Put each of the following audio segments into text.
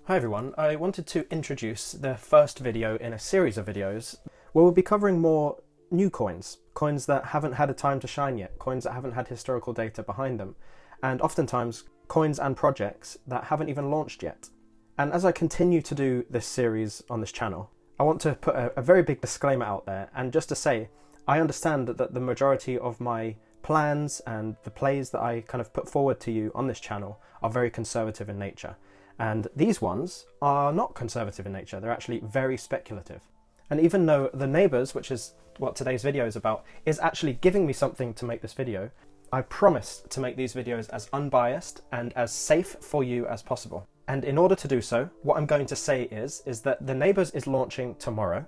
Hi everyone, I wanted to introduce the first video in a series of videos where we'll be covering more new coins, coins that haven't had a time to shine yet, coins that haven't had historical data behind them, and oftentimes coins and projects that haven't even launched yet. And as I continue to do this series on this channel, I want to put a very big disclaimer out there, and just to say, I understand that the majority of my plans and the plays that I kind of put forward to you on this channel are very conservative in nature. And these ones are not conservative in nature, they're actually very speculative. And even though the neighbours, which is what today's video is about, is actually giving me something to make this video, I promise to make these videos as unbiased and as safe for you as possible. And in order to do so, what I'm going to say is that the neighbours is launching tomorrow,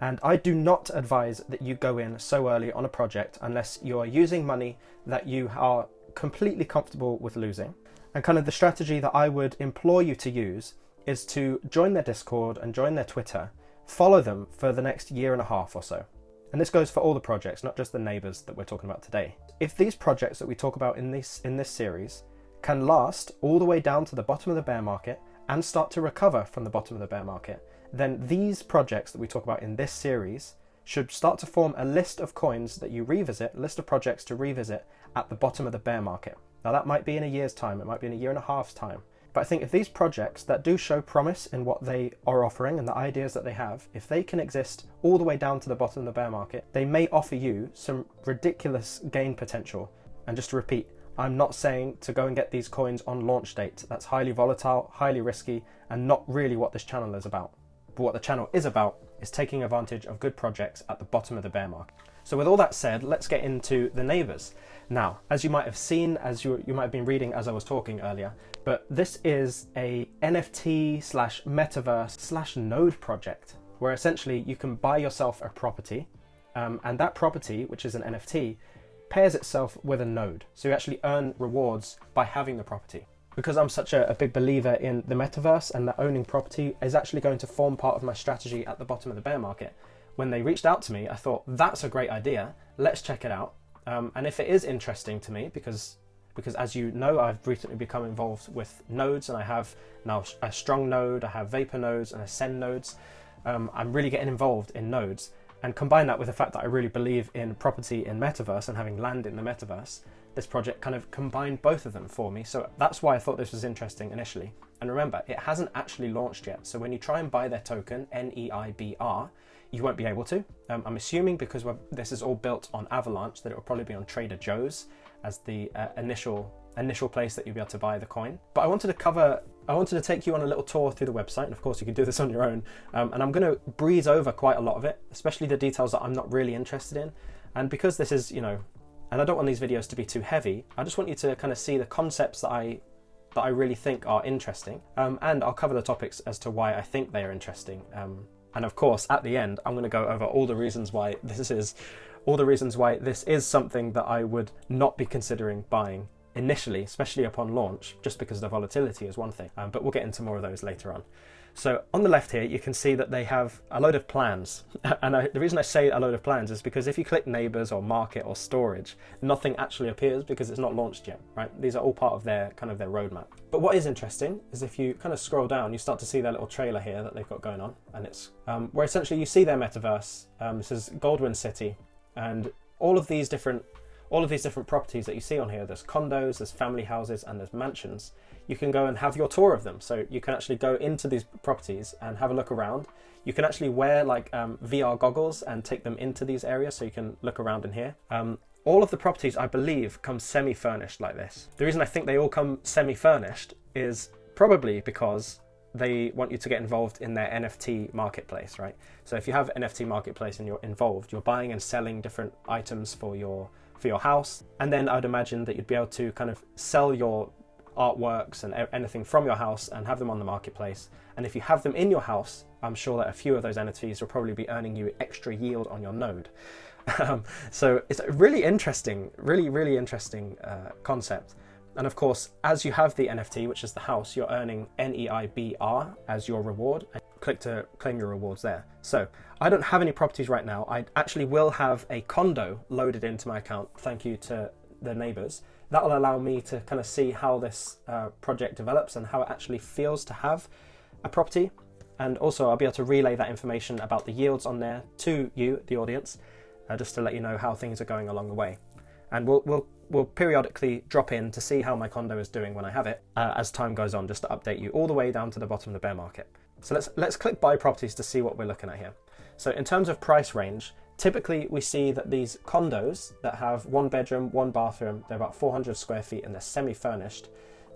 and I do not advise that you go in so early on a project unless you are using money that you are completely comfortable with losing. And kind of the strategy that I would implore you to use is to join their Discord and join their Twitter, follow them for the next year and a half or so. And this goes for all the projects, not just the neighbours that we're talking about today. If these projects that we talk about in this series can last all the way down to the bottom of the bear market and start to recover from the bottom of the bear market, then these projects that we talk about in this series should start to form a list of coins that you revisit, a list of projects to revisit at the bottom of the bear market. Now that might be in a year's time, it might be in a year and a half's time. But I think if these projects that do show promise in what they are offering and the ideas that they have, if they can exist all the way down to the bottom of the bear market, they may offer you some ridiculous gain potential. And just to repeat, I'm not saying to go and get these coins on launch date. That's highly volatile, highly risky, and not really what this channel is about. But what the channel is about is taking advantage of good projects at the bottom of the bear market. So with all that said, let's get into the neighbours. Now, as you might have seen, as you might have been reading as I was talking earlier, but this is a NFT slash Metaverse slash node project where essentially you can buy yourself a property, and that property, which is an NFT, pairs itself with a node. So you actually earn rewards by having the property. Because I'm such a big believer in the Metaverse and that owning property is actually going to form part of my strategy at the bottom of the bear market. When they reached out to me, I thought, that's a great idea, let's check it out. And if it is interesting to me, because as you know, I've recently become involved with nodes, and I have now a strong node, I have vapor nodes and ascend nodes. I'm really getting involved in nodes, and combine that with the fact that I really believe in property in Metaverse and having land in the Metaverse, this project kind of combined both of them for me. So that's why I thought this was interesting initially. And remember, it hasn't actually launched yet. So when you try and buy their token, NEIBR, you won't be able to. I'm assuming because this is all built on Avalanche that it will probably be on Trader Joe's as the initial place that you'll be able to buy the coin. But I wanted to take you on a little tour through the website, and of course you can do this on your own. And I'm going to breeze over quite a lot of it, especially the details that I'm not really interested in. And because this is, and I don't want these videos to be too heavy, I just want you to kind of see the concepts that I really think are interesting. And I'll cover the topics as to why I think they are interesting. And of course, at the end, I'm going to go over all the reasons why this is something that I would not be considering buying initially, especially upon launch, just because the volatility is one thing. But we'll get into more of those later on. So on the left here, you can see that they have a load of plans. And the reason I say a load of plans is because if you click neighbors or market or storage, nothing actually appears because it's not launched yet, right? These are all part of their roadmap. But what is interesting is if you kind of scroll down, you start to see their little trailer here that they've got going on. And it's where essentially you see their metaverse. This is Goldwyn City, and all of these different properties that you see on here. There's condos, there's family houses, and there's mansions. You can go and have your tour of them. So you can actually go into these properties and have a look around. You can actually wear like VR goggles and take them into these areas so you can look around in here. All of the properties, I believe, come semi-furnished like this. The reason I think they all come semi-furnished is probably because they want you to get involved in their NFT Marketplace, right? So if you have NFT Marketplace and you're involved, you're buying and selling different items for your house. And then I'd imagine that you'd be able to kind of sell your artworks and anything from your house and have them on the marketplace. And if you have them in your house, I'm sure that a few of those NFTs will probably be earning you extra yield on your node. So it's a really interesting concept. And of course, as you have the NFT, which is the house, you're earning NEIBR as your reward. And click to claim your rewards there. So I don't have any properties right now. I actually will have a condo loaded into my account, thank you to the neighbors. That will allow me to kind of see how this project develops and how it actually feels to have a property, and also I'll be able to relay that information about the yields on there to you, the audience, just to let you know how things are going along the way. And we'll periodically drop in to see how my condo is doing when I have it as time goes on, just to update you all the way down to the bottom of the bear market. So let's click buy properties to see what we're looking at here. So in terms of price range, typically we see that these condos that have 1 bedroom, 1 bathroom, they're about 400 square feet and they're semi-furnished.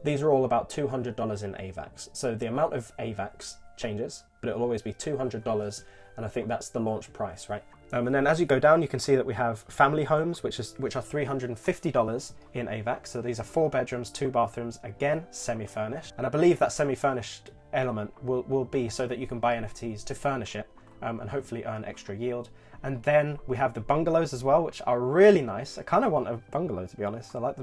These are all about $200 in AVAX. So the amount of AVAX changes, but it'll always be $200, and I think that's the launch price, right? And then as you go down, you can see that we have family homes, which are $350 in AVAX. So these are 4 bedrooms, 2 bathrooms, again, semi-furnished. And I believe that semi-furnished element will be so that you can buy NFTs to furnish it and hopefully earn extra yield. And then we have the bungalows as well, which are really nice. I kind of want a bungalow, to be honest. I like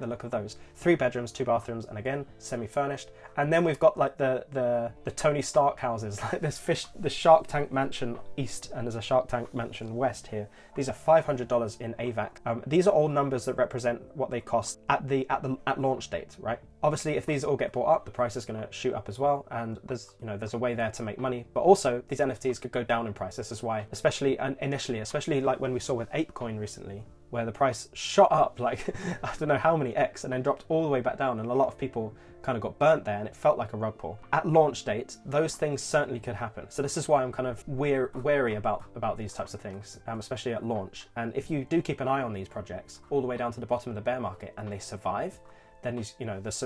the look of those. 3 bedrooms, 2 bathrooms, and again, semi-furnished. And then we've got like the Tony Stark houses, like the Shark Tank Mansion East, and there's a Shark Tank Mansion West here. These are $500 in AVAX. These are all numbers that represent what they cost at launch date, right? Obviously, if these all get bought up, the price is going to shoot up as well, and there's a way there to make money. But also, these NFTs could go down in price. This is why, especially like when we saw with ApeCoin recently, where the price shot up like I don't know how many X and then dropped all the way back down, and a lot of people kind of got burnt there, and it felt like a rug pull. At launch date, those things certainly could happen. So this is why I'm kind of wary about these types of things, especially at launch. And if you do keep an eye on these projects all the way down to the bottom of the bear market and they survive, then there's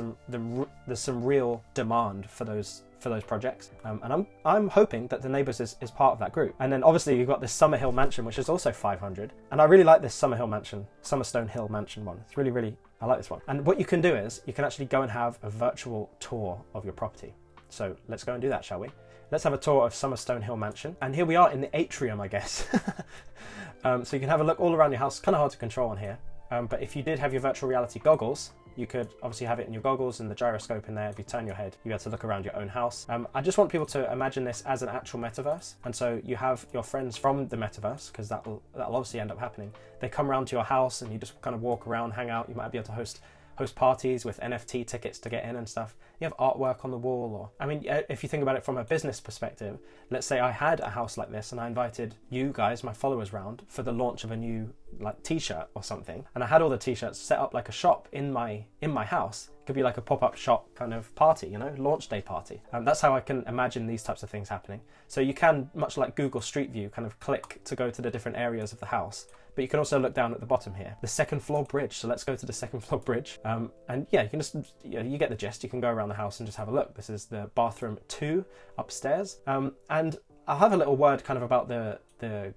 some real demand for those projects, and I'm hoping that the Neighbours is part of that group. And then obviously you've got this Summerhill Mansion, which is also 500, and I really like this Summerstone Hill Mansion one. It's really I like this one. And what you can do is you can actually go and have a virtual tour of your property. So let's go and do that, shall we? Let's have a tour of Summerstone Hill Mansion, and here we are in the atrium, I guess. So you can have a look all around your house. Kind of hard to control on here, but if you did have your virtual reality goggles, you could obviously have it in your goggles and the gyroscope in there. If you turn your head, you get to look around your own house. I just want people to imagine this as an actual metaverse. And so you have your friends from the metaverse, because that'll obviously end up happening. They come around to your house and you just kind of walk around, hang out. You might be able to host parties with NFT tickets to get in and stuff. You have artwork on the wall, or I mean, if you think about it from a business perspective, let's say I had a house like this and I invited you guys, my followers, round for the launch of a new like t-shirt or something, and I had all the t-shirts set up like a shop in my house. It could be like a pop-up shop kind of party, launch day party. That's how I can imagine these types of things happening. So you can, much like Google Street View, kind of click to go to the different areas of the house. But you can also look down at the bottom here, the 2nd floor bridge. So let's go to the 2nd floor bridge. And yeah, you can just, you get the gist. You can go around the house and just have a look. This is the bathroom 2 upstairs. And I'll have a little word kind of about the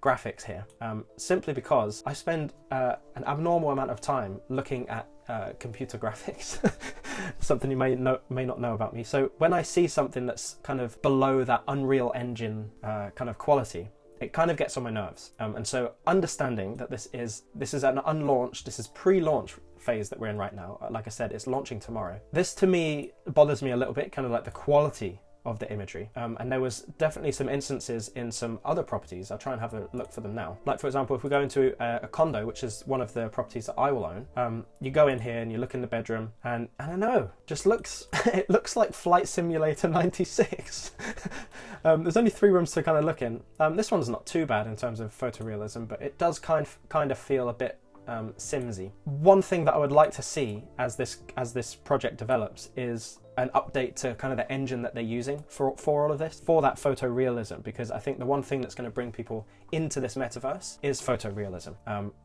graphics here, simply because I spend an abnormal amount of time looking at computer graphics. Something you may not know about me. So when I see something that's kind of below that Unreal Engine kind of quality, it kind of gets on my nerves. And so understanding that this is an unlaunched, this is pre-launch phase that we're in right now. Like I said, it's launching tomorrow. This to me bothers me a little bit, kind of like the quality of the imagery. And there was definitely some instances in some other properties. I'll try and have a look for them now. Like for example, if we go into a condo, which is one of the properties that I will own, you go in here and you look in the bedroom, and I don't know, just it looks like Flight Simulator 96. There's only 3 rooms to kind of look in. This one's not too bad in terms of photorealism, but it does kind of feel a bit Simsy. One thing that I would like to see as this project develops is an update to kind of the engine that they're using for all of this, for that photorealism, because I think the one thing that's going to bring people into this metaverse is photorealism.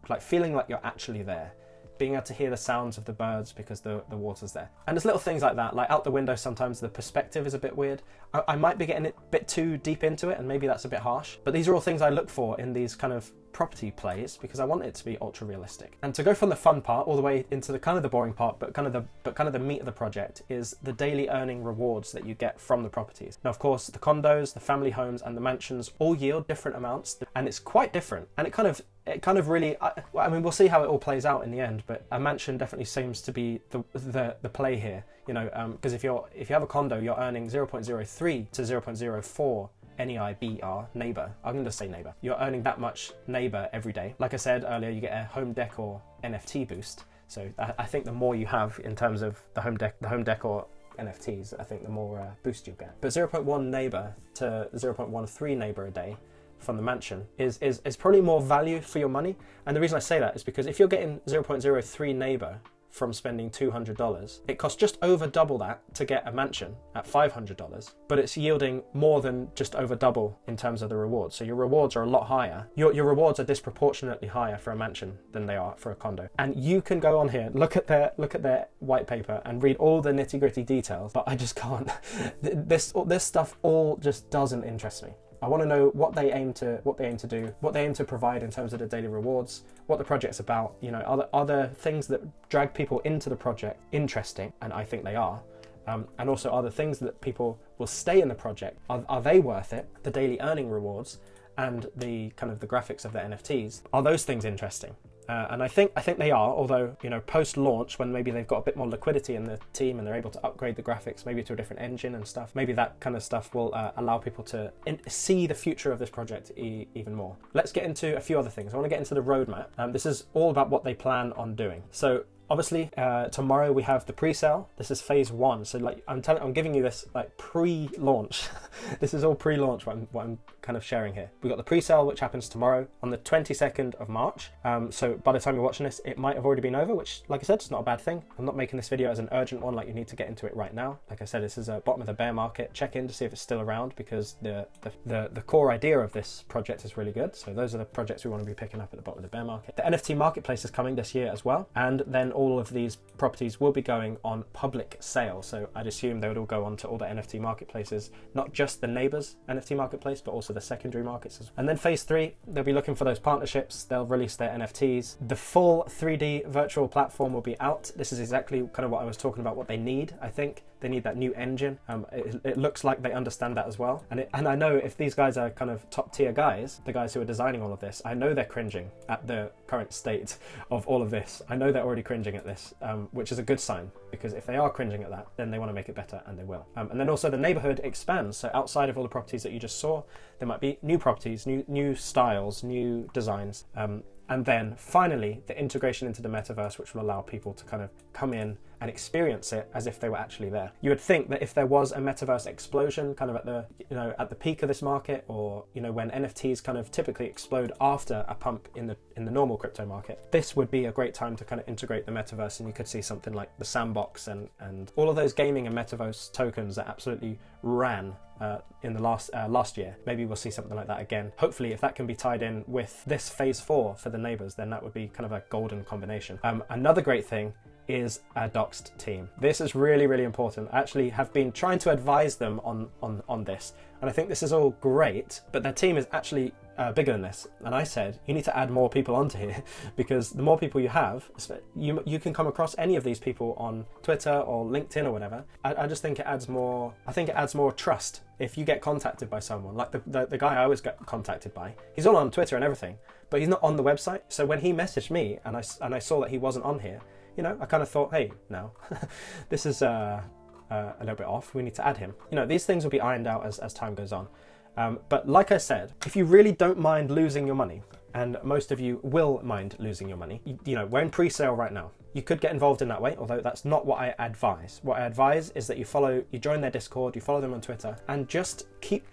Like feeling like you're actually there, being able to hear the sounds of the birds because the water's there. And there's little things like that, like out the window sometimes the perspective is a bit weird. I might be getting a bit too deep into it, and maybe that's a bit harsh, but these are all things I look for in these kind of property plays, because I want it to be ultra realistic. And to go from the fun part all the way into the kind of the boring part, but kind of the meat of the project is the daily earning rewards that you get from the properties. Now, of course, the condos, the family homes, and the mansions all yield different amounts, and it's quite different. And it kind of really, I mean, we'll see how it all plays out in the end, but a mansion definitely seems to be the play here, because if you have a condo, you're earning 0.03 to 0.04 NEIBR, neighbor. I'm going to say neighbor. You're earning that much neighbor every day. Like I said earlier, you get a home decor NFT boost. So I think the more you have in terms of the home decor NFTs, I think the more boost you'll get. But 0.1 neighbor to 0.13 neighbor a day from the mansion is probably more value for your money. And the reason I say that is because if you're getting 0.03 neighbor from spending $200, it costs just over double that to get a mansion at $500, but it's yielding more than just over double in terms of the rewards. So your rewards are a lot higher. Your rewards are disproportionately higher for a mansion than they are for a condo. And you can go on here, look at their white paper and read all the nitty-gritty details, but I just can't. This stuff all just doesn't interest me. I want to know what they aim to do, what they aim to provide in terms of the daily rewards, what the project's about. You know, are there things that drag people into the project interesting? And I think they are. And also, are the things that people will stay in the project, are they worth it? The daily earning rewards and the kind of the graphics of the NFTs, are those things interesting? And I think they are, although, you know, post-launch, when maybe they've got a bit more liquidity in the team and they're able to upgrade the graphics maybe to a different engine and stuff, maybe that kind of stuff will allow people to see the future of this project even more. Let's get into a few other things. I want to get into the roadmap. This is all about what they plan on doing. So obviously, tomorrow we have the pre-sale. This is phase 1. So like I'm giving you this like pre-launch. This is all pre-launch what I'm kind of sharing here. We've got the pre-sale, which happens tomorrow on the 22nd of March. So by the time you're watching this, it might have already been over, which, like I said, it's not a bad thing. I'm not making this video as an urgent one, like you need to get into it right now. Like I said, this is a bottom of the bear market. Check in to see if it's still around, because the core idea of this project is really good. So those are the projects we want to be picking up at the bottom of the bear market. The NFT Marketplace is coming this year as well. And then all of these properties will be going on public sale. So I'd assume they would all go on to all the NFT marketplaces, not just the neighbors NFT marketplace, but also the secondary markets as well. And then phase 3, they'll be looking for those partnerships. They'll release their NFTs. The full 3D virtual platform will be out. This is exactly kind of what I was talking about, what they need. I think they need that new engine. It looks like they understand that as well. And I know if these guys are kind of top tier guys, the guys who are designing all of this, I know they're cringing at the current state of all of this. I know they're already cringing at this, which is a good sign, because if they are cringing at that, then they want to make it better, and they will. And then also the neighborhood expands. So outside of all the properties that you just saw, there might be new properties, new styles, new designs. And then finally, the integration into the metaverse, which will allow people to kind of come in and experience it as if they were actually there. You would think that if there was a metaverse explosion kind of at the peak of this market, or when NFTs kind of typically explode after a pump in the normal crypto market, this would be a great time to kind of integrate the metaverse, and you could see something like the Sandbox and all of those gaming and metaverse tokens that absolutely ran in the last year. Maybe we'll see something like that again. Hopefully, if that can be tied in with this phase 4 for the neighbors, then that would be kind of a golden combination. Another great thing is a doxed team. This is really, really important. I actually have been trying to advise them on this, and I think this is all great, but their team is actually bigger than this. And I said, you need to add more people onto here, because the more people you have, you can come across any of these people on Twitter or LinkedIn or whatever. I just think it adds more, trust. If you get contacted by someone, like the guy I always get contacted by, he's all on Twitter and everything, but he's not on the website. So when he messaged me and I saw that he wasn't on here, I kind of thought, hey, no, this is a little bit off. We need to add him. These things will be ironed out as time goes on. But like I said, if you really don't mind losing your money, and most of you will mind losing your money, we're in pre-sale right now. You could get involved in that way, although that's not what I advise. What I advise is that you join their Discord, you follow them on Twitter, and just keep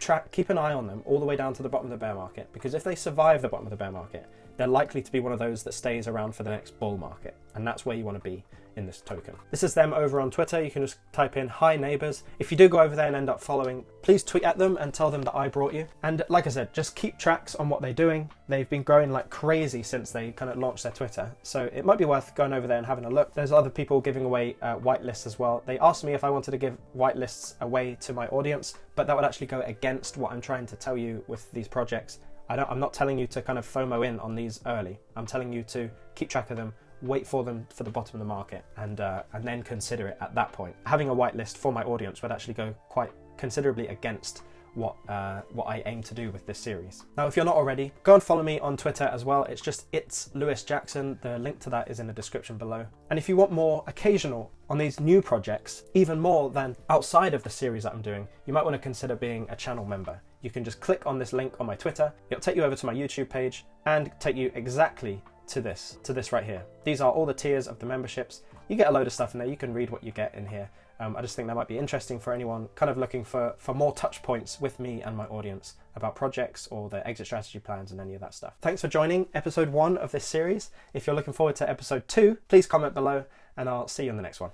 an eye on them all the way down to the bottom of the bear market, because if they survive the bottom of the bear market, they're likely to be one of those that stays around for the next bull market, and that's where you want to be in this token. This is them over on Twitter. You can just type in "Hi neighbors." If you do go over there and end up following, please tweet at them and tell them that I brought you. And like I said, just keep tracks on what they're doing. They've been growing like crazy since they kind of launched their Twitter, so it might be worth going over there and having a look. There's other people giving away whitelists as well. They asked me if I wanted to give whitelists away to my audience, but that would actually go against what I'm trying to tell you with these projects. I'm not telling you to kind of FOMO in on these early. I'm telling you to keep track of them, wait for them for the bottom of the market, and then consider it at that point. Having a whitelist for my audience would actually go quite considerably against what I aim to do with this series. Now, if you're not already, go and follow me on Twitter as well. It's Lewis Jackson. The link to that is in the description below. And if you want more occasional on these new projects, even more than outside of the series that I'm doing, you might want to consider being a channel member. You can just click on this link on my Twitter. It'll take you over to my YouTube page and take you exactly to this right here. These are all the tiers of the memberships. You get a load of stuff in there. You can read what you get in here. I just think that might be interesting for anyone kind of looking for more touch points with me and my audience about projects or their exit strategy plans and any of that stuff. Thanks for joining episode 1 of this series. If you're looking forward to episode 2, please comment below and I'll see you in the next one.